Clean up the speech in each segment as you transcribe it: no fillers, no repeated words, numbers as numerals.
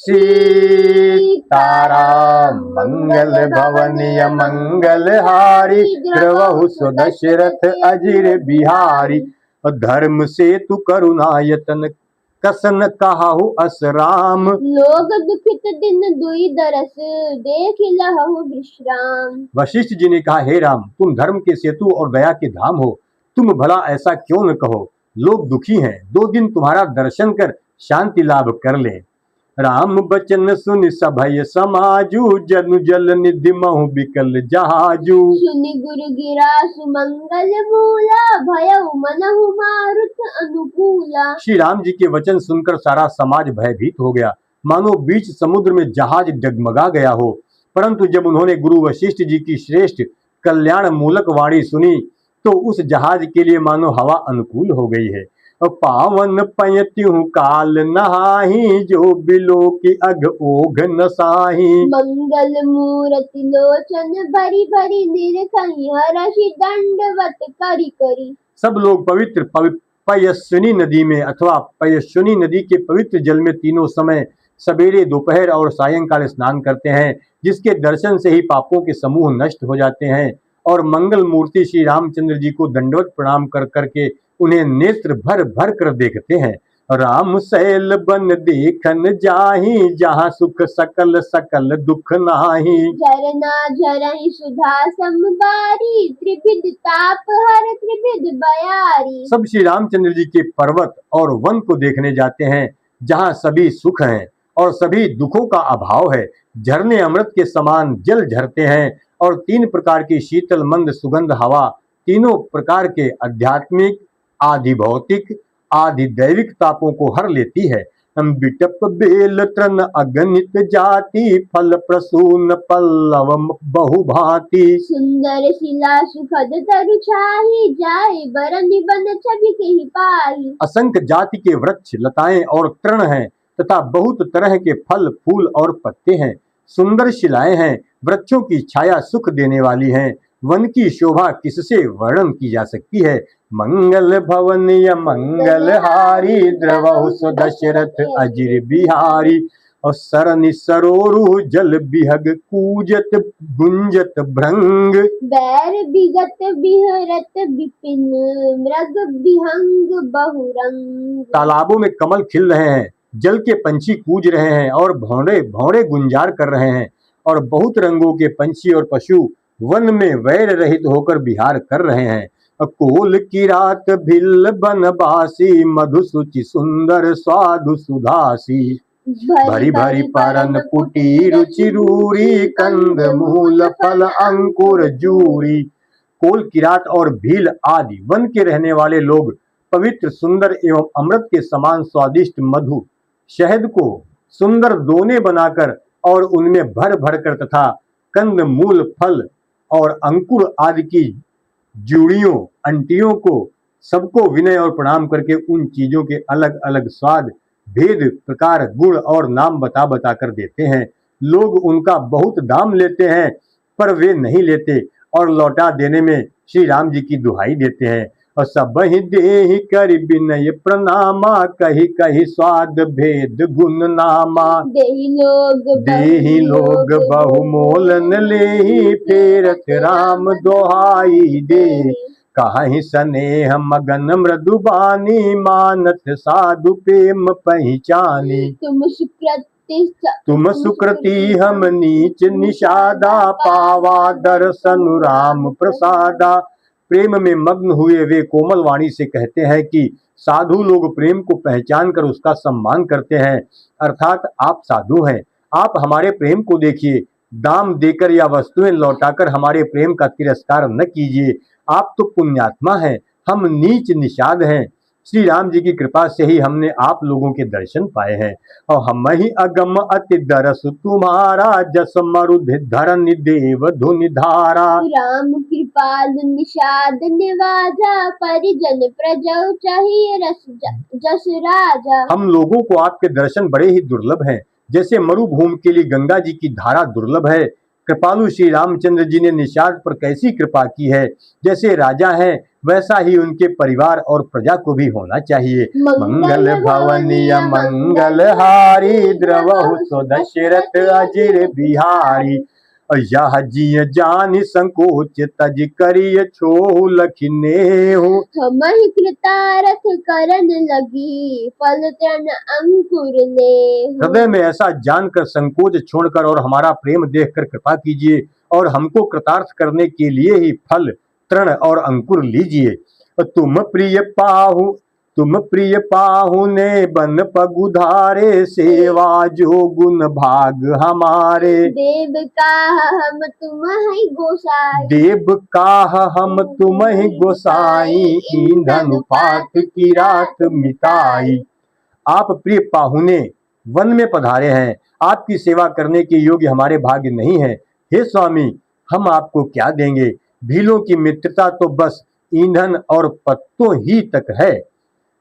सीताराम मंगल भवनीय मंगलहारी, द्रवहु सुदशरथ अजिर बिहारी। धर्म सेतु करुणायतन, कसन कहाहु अस राम। लोग दुखित दिन दुई दरस, देख लहु विश्राम। वशिष्ठ जी ने कहा, हे राम, तुम धर्म के सेतु और दया के धाम हो, तुम भला ऐसा क्यों न कहो। लोग दुखी हैं, 2 दिन तुम्हारा दर्शन कर शांति लाभ कर ले। राम बचन सुनि सभय समाजू, जनु जल निधि महु बिकल जहाजू। सुनि गुरु गिरा सुमंगल मूला, भयउ मनहु मारुत अनुकूला। श्री राम जी के वचन सुनकर सारा समाज भयभीत हो गया, मानो बीच समुद्र में जहाज डगमगा गया हो। परंतु जब उन्होंने गुरु वशिष्ठ जी की श्रेष्ठ कल्याण मूलक वाणी सुनी तो उस जहाज के लिए मानो हवा अनुकूल हो गई है। पावन पयत्यु काल नहाही, जो बिलो की अघ ओघ नसाही। मंगल मूरति लोचन भरी भरी, निरखहि हरषि दंडवत करी करी। सब लोग पवित्र पयस्विनी नदी में अथवा पयस्विनी नदी के पवित्र जल में तीनों समय सवेरे, दोपहर और सायंकाल स्नान करते हैं, जिसके दर्शन से ही पापों के समूह नष्ट हो जाते हैं। और मंगल मूर्ति श्री रामचंद्र जी को दंडवत प्रणाम कर करके उन्हें नेत्र भर भर कर देखते हैं। राम सैल बन देखन जाही, जहाँ सुख सकल सकल दुख नाही। झरना झरहि सुधा समबारी, त्रिविध ताप हर त्रिविध बयारी। सब श्री रामचंद्र जी के पर्वत और वन को देखने जाते हैं, जहाँ सभी सुख हैं और सभी दुखों का अभाव है। झरने अमृत के समान जल झरते हैं और 3 प्रकार की शीतल मंद सुगंध हवा तीनों प्रकार के आध्यात्मिक, आदि भौतिक, आदि दैविक तापों को हर लेती है। बिटप बेल तृण अगणित जाति, फल प्रसून पल्लव बहु भांति। सुंदर शिला सुखद तरु छाही, जाय बरनि बन छवि केहि पाही। असंख्य जाति के वृक्ष, लताएं और तृण हैं तथा बहुत तरह के फल, फूल और पत्ते हैं। सुंदर शिलाएं हैं, वृक्षों की छाया सुख देने वाली हैं। वन की शोभा किससे वर्णन की जा सकती है। मंगल भवनीय मंगलहारी, द्रवहु सुदशरथ अजिर बिहारी। और सरनि सरोरु जल बिहग, कूजत गुंजत भृंग। बैर बिगत बिहरत बिपिन, मृग बिहंग बहुरंग। तालाबों में कमल खिल रहे हैं, जल के पंछी कूज रहे हैं और भौरे भौरे गुंजार कर रहे हैं। और बहुत रंगों के पंछी और पशु वन में वैर रहित होकर विहार कर रहे हैं। कोल की रात भिल बनबासी, मधु सुचि सुंदर स्वादु सुधासी। भरी भरी परन पुटी रुचि रूरी, कंद मूल फल अंकुर जूरी। कोल किरात और भील आदि वन के रहने वाले लोग पवित्र, सुंदर एवं अमृत के समान स्वादिष्ट मधु, शहद को सुंदर दोने बनाकर और उनमें भर भर कर तथा कंद मूल फल और अंकुर आदि की जूड़ियों, अंटियों को सबको विनय और प्रणाम करके उन चीजों के अलग अलग स्वाद, भेद, प्रकार, गुण और नाम बता बता कर देते हैं। लोग उनका बहुत दाम लेते हैं, पर वे नहीं लेते और लौटा देने में श्री राम जी की दुहाई देते हैं। और सबहि देहि कर विनय प्रणामा, कही कही स्वाद भेद गुण नामा। देहि लोग बहुमोलन लेहि, फेरत राम दोहाई दे। कहीं स्नेह मगन मृदुबानी, मानत साधु प्रेम पहचानी। तुम सुकृति हम नीच निषादा, पावा दर्शन राम प्रसादा। प्रेम में मग्न हुए वे कोमल वाणी से कहते हैं कि साधु लोग प्रेम को पहचान कर उसका सम्मान करते हैं। अर्थात आप साधु हैं, आप हमारे प्रेम को देखिए, दाम देकर या वस्तुएं लौटाकर हमारे प्रेम का तिरस्कार न कीजिए। आप तो पुण्यात्मा हैं, हम नीच निषाद हैं। श्री राम जी की कृपा से ही हमने आप लोगों के दर्शन पाए हैं। और हम ही अगम अति दरस तुम्हारा, जस मरुध धरन देव धुनि धारा। राम कृपाल निषाद निवाजा, परिजन प्रजौ चाहिए रस जस राजा। हम लोगों को आपके दर्शन बड़े ही दुर्लभ हैं, जैसे मरुभूमि के लिए गंगा जी की धारा दुर्लभ है, कृपालु श्री रामचंद्र जी ने निषाद पर कैसी कृपा की है। जैसे राजा है वैसा ही उनके परिवार और प्रजा को भी होना चाहिए। मंगल भवनीय मंगलहारी द्रवहु सो दशरथ अजिर बिहारी। यह जिय जानि संकोच तज करिय छोहु लखिनेहु। हमहि कृतारथ करन लगी फल तृण अंकुर लेहु। हृदय में ऐसा जानकर संकोच छोड़कर और हमारा प्रेम देखकर कृपा कीजिए और हमको कृतार्थ करने के लिए ही फल तृण और अंकुर लीजिए। तुम प्रिय पाहुने बन पगुधारे सेवा जो गुण भाग हमारे। देव का हम तुम्हि गोसाई। देव काह हम तुम्हि गोसाई ईंधन पात की रात मिताई। आप प्रिय पाहुने वन में पधारे हैं, आपकी सेवा करने के योग्य हमारे भाग्य नहीं है। हे स्वामी, हम आपको क्या देंगे? भीलों की मित्रता तो बस ईंधन और पत्तों ही तक है।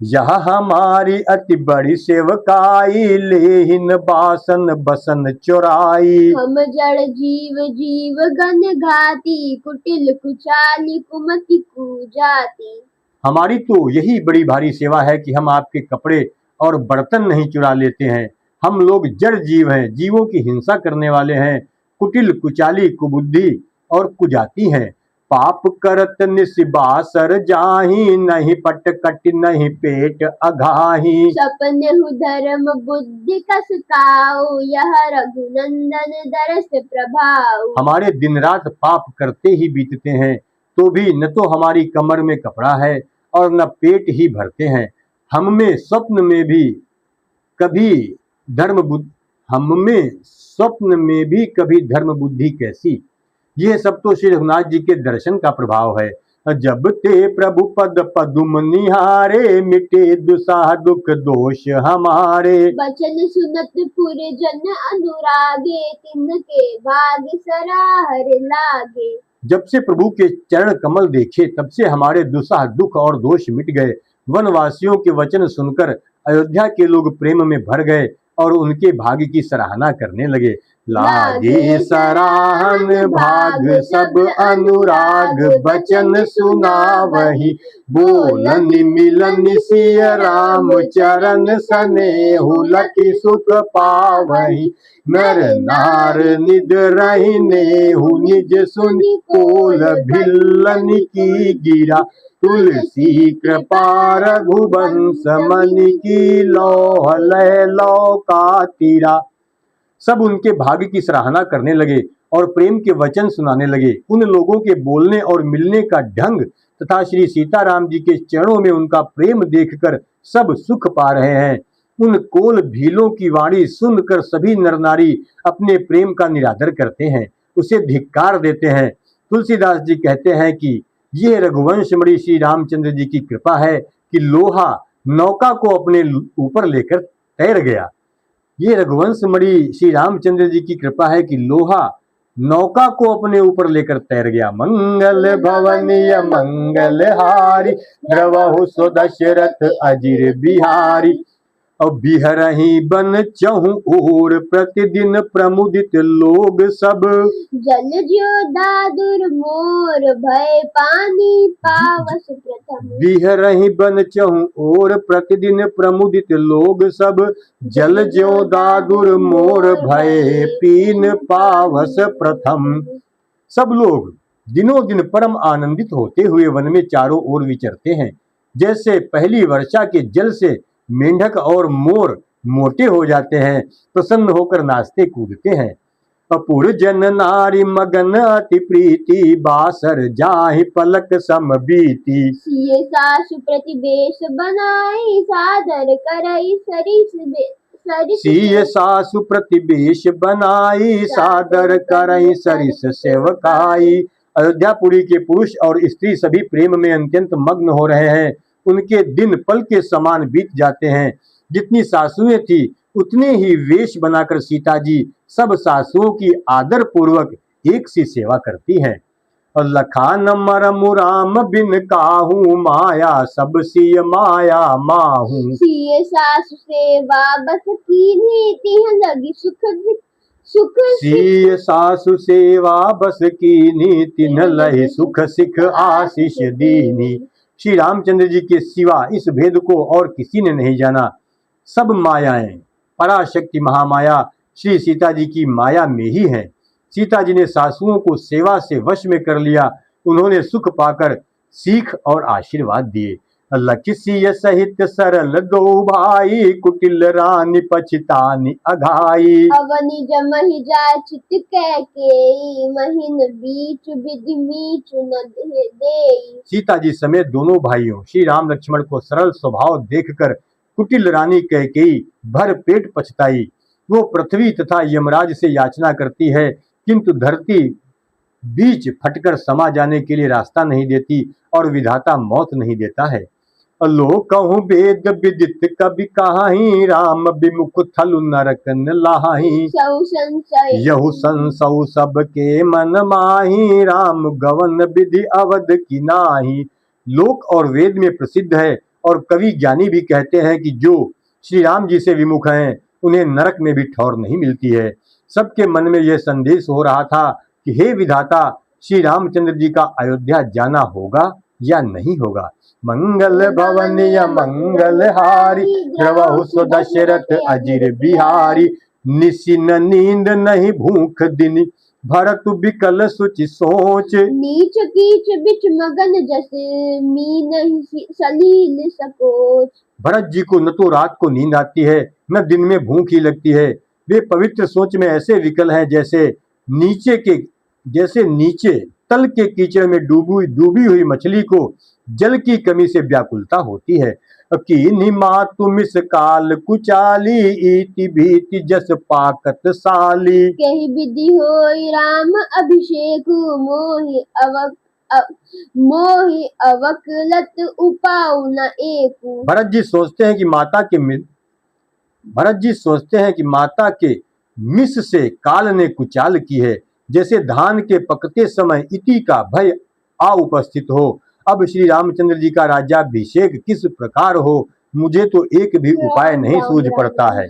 यह हमारी अति बड़ी सेवकाई लेहिन बासन बसन चोराई। हम जड़ जीव जीव गण घाती कुटिल कुचाली कुमति कुजाती। हमारी तो यही बड़ी भारी सेवा है कि हम आपके कपड़े और बर्तन नहीं चुरा लेते हैं। हम लोग जड़ जीव हैं, जीवों की हिंसा करने वाले हैं, कुटिल कुचाली कुबुद्धि और कुजाती हैं। पाप करत निस्बासर जाही नहीं पट कट नहीं पेट अघाही। सपने हु धर्म बुद्धि कस काऊ यह रघुनंदन दरस प्रभाव। हमारे दिन रात पाप करते ही बीतते हैं तो भी न तो हमारी कमर में कपड़ा है और न पेट ही भरते हैं। हम में स्वप्न में भी कभी धर्म बुद्धि कैसी। ये सब तो श्री रघुनाथ जी के दर्शन का प्रभाव है। जब ते प्रभु पद पदुम निहारे मिटे दुसाह दुख दोष हमारे। बचन सुनत पुर जन अनुरागे तिनके भाग सराहर लागे। जब से प्रभु के चरण कमल देखे तब से हमारे दुसाह दुख और दोष मिट गए। वनवासियों के वचन सुनकर अयोध्या के लोग प्रेम में भर गए और उनके भाग्य की सराहना करने लगे। लागे सराहन भाग सब अनुराग बचन सुनावहि बोलन मिलन सिय राम चरण स्नेहु लखि सुख पावहि। नर नार निद रहिनेहु निज सुनि कोल भिल्लन की गिरा। तुलसी कृपा रघुवंश मनि की लौह लय लौका तीरा। सब उनके भाग्य की सराहना करने लगे और प्रेम के वचन सुनाने लगे। उन लोगों के बोलने और मिलने का ढंग तथा श्री सीताराम जी के चरणों में उनका प्रेम देखकर सब सुख पा रहे हैं। उन कोल भीलों की वाणी सुनकर सभी नर नारी अपने प्रेम का निरादर करते हैं, उसे धिक्कार देते हैं। तुलसीदास जी कहते हैं कि ये रघुवंशमणि श्री रामचंद्र जी की कृपा है कि लोहा नौका को अपने ऊपर लेकर तैर गया। ये रघुवंशमणि श्री रामचंद्र जी की कृपा है कि लोहा नौका को अपने ऊपर लेकर तैर गया। मंगल भवनीय मंगलहारी द्रवहु सो दशरथ अजिर बिहारी। अब बिहरहि बन चहु ओर प्रतिदिन प्रमुदित लोग सब। जल ज्यो दादुर मोर भय पानी पावस प्रथम। बिहरहि बन चहु ओर प्रतिदिन प्रमुदित लोग सब। जल ज्यो दादुर मोर भय पीन पावस प्रथम। सब लोग दिनों दिन परम आनंदित होते हुए वन में चारों ओर विचरते हैं। जैसे पहली वर्षा के जल से मेंढक और मोर मोटे हो जाते हैं, प्रसन्न होकर नाचते कूदते हैं। अपुर जन नारी मगन अति प्रीति बासर जाहि पलक सम बीती। सिय सासु प्रतिवेश बनाई सादर करई सिय सासु प्रतिवेश बनाई सादर करई सरिस सेवकाई। अयोध्यापुरी के पुरुष और स्त्री सभी प्रेम में अत्यंत मग्न हो रहे हैं। उनके दिन पल के समान बीत जाते हैं। जितनी सासुएं थी उतने ही वेश बनाकर सीता जी सब सासुओं की आदर पूर्वक एक सी सेवा करती हैं। और लखान मरम राम बिन काहू माया सब सिय माया माहू। सिय सासु सेवा बस कीन्ही तिह लगी सुख सीय सासु सेवा बस कीनी, तिन्ह लहि सुख सिख आशीष दीनी। श्री रामचंद्र जी के सिवा इस भेद को और किसी ने नहीं जाना। सब मायाएं पराशक्ति महामाया श्री सीता जी की माया में ही है। सीता जी ने सासुओं को सेवा से वश में कर लिया। उन्होंने सुख पाकर सीख और आशीर्वाद दिए। लखिसिय सहित सरल दो भाई, कुटिल रानी पछतानी अघाई। अवनि जमहि जाय चित कैकेयी, महीन बीच विधि मीचु न देई। सीता जी समेत दोनों भाइयों श्री राम लक्ष्मण को सरल स्वभाव देखकर कुटिल रानी कैकेयी भर पेट पछताई। वो पृथ्वी तथा यमराज से याचना करती है, किंतु धरती बीच फटकर समा जाने के लिए रास्ता नहीं देती और विधाता मौत नहीं देता है। लोक कहूँ वेद विदित कवि कहाही, राम विमुख थल नरकन लाही। सौ संशय यहु संसौ सबके मन माही, राम गवन विधि अवध की नाही। लोक और वेद में प्रसिद्ध है और कवि ज्ञानी भी कहते हैं कि जो श्री राम जी से विमुख हैं उन्हें नरक में भी ठौर नहीं मिलती है। सबके मन में यह संदेश हो रहा था कि हे विधाता, श्री रामचंद्र जी का अयोध्या जाना होगा या नहीं होगा। मंगल भवन या मंगल हारी, द्रवहु सो दशरथ अजिर बिहारी। निशिन नींद नहीं भूख दिन, भरत बिकल सुचि सोच। नीच कीच बिच मगन जस, मीन सलील सकोच। भरत जी को न तो रात को नींद आती है न दिन में भूख ही लगती है। वे पवित्र सोच में ऐसे विकल हैं जैसे नीचे तल के कीचड़ में डूबी हुई मछली को जल की कमी से व्याकुलता होती है। कीन्ही मातु मिस काल कुचाली, इति भीति जस पाकत साली। कही विधि होई राम अभिषेक, मोहि अवकलत उपाउ न एकु। भरत जी सोचते हैं कि माता के मिस से काल ने कुचाल की है, जैसे धान के पकते समय इति का भय आ उपस्थित हो। अब श्री रामचंद्र जी का राज्याभिषेक किस प्रकार हो, मुझे तो एक भी उपाय नहीं सूझ पड़ता है।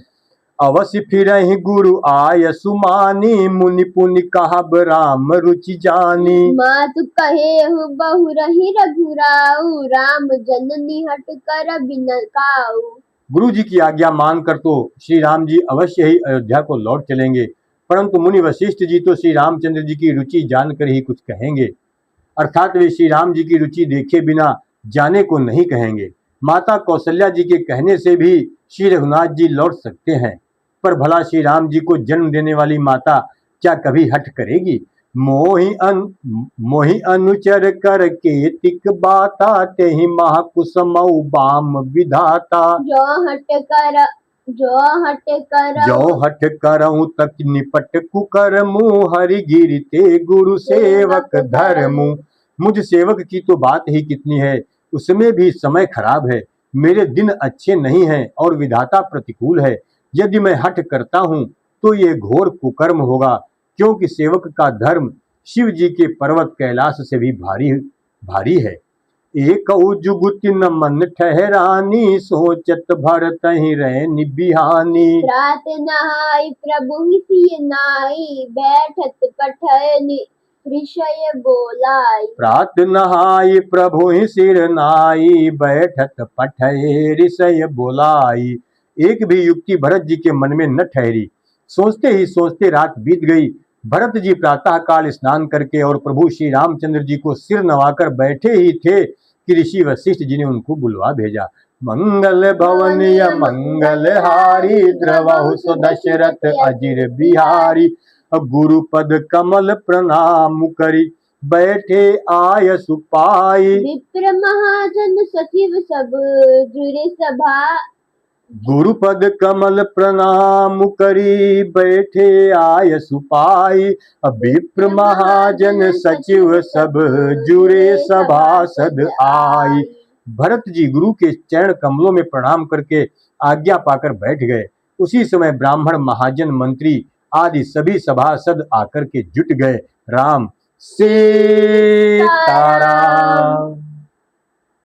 अवश्य फिरहि गुरु आय सुमानी, मुनि पुनि कहब राम रुचि जानी। मातु कहे बहु रही रघुराऊ, राम जननी हट कर बिनकाऊ। गुरु जी की आज्ञा मानकर तो श्री राम जी अवश्य ही अयोध्या को लौट चलेंगे, परंतु मुनि वशिष्ठ जी तो श्री रामचंद्र जी की रुचि जानकर ही कुछ कहेंगे, अर्थात वे श्री राम जी की रुचि देखे बिना जाने को नहीं कहेंगे। माता कौशल्या जी के कहने से भी श्री रघुनाथ जी लौट सकते हैं, पर भला श्री राम जी को जन्म देने वाली माता क्या कभी हट करेगी? मोहि अनुचर कर के तिक बाता, तेहि महाकुसमऊ बाम विधाता। जो हट करऊं तक निपट कुकरमु, हरि गिरि ते गुरु सेवक धर्मु। मुझ सेवक की तो बात ही कितनी है, उसमें भी समय खराब है। मेरे दिन अच्छे नहीं हैं और विधाता प्रतिकूल है। यदि मैं हट करता हूँ तो ये घोर कुकर्म होगा, क्योंकि सेवक का धर्म शिव जी के पर्वत कैलाश से भी भारी है। एक जुगुति न मन ठहरानी, सोचत भरत ही रहे निबिहानी। रात नहाई प्रभु सिय नाई, बैठत पठय ऋषय बोलाई। प्रात नहाई प्रभु ही सिर नाई, बैठत पठय ऋषय बोलाई। एक भी युक्ति भरत जी के मन में न ठहरी। सोचते ही सोचते रात बीत गई। भरत जी प्रातः काल स्नान करके और प्रभु श्री रामचंद्र जी को सिर नवाकर बैठे ही थे कि ऋषि वशिष्ठ जी ने उनको बुलवा भेजा। मंगल भवन या मंगल हारी, द्रवहु सो दशरथ अजिर बिहारी। गुरुपद कमल प्रणाम करी, बैठे आय सुपाई। विप्र महाजन सचिव सब जुरे सभा। गुरुपद कमल प्रणाम करी, बैठे आय सुपाई। विप्र महाजन सचिव सब जुरे सभासद आई। भरत जी गुरु के चरण कमलों में प्रणाम करके आज्ञा पाकर बैठ गए। उसी समय ब्राह्मण, महाजन, मंत्री आदि सभी सभासद आकर के जुट गए। राम सीताराम।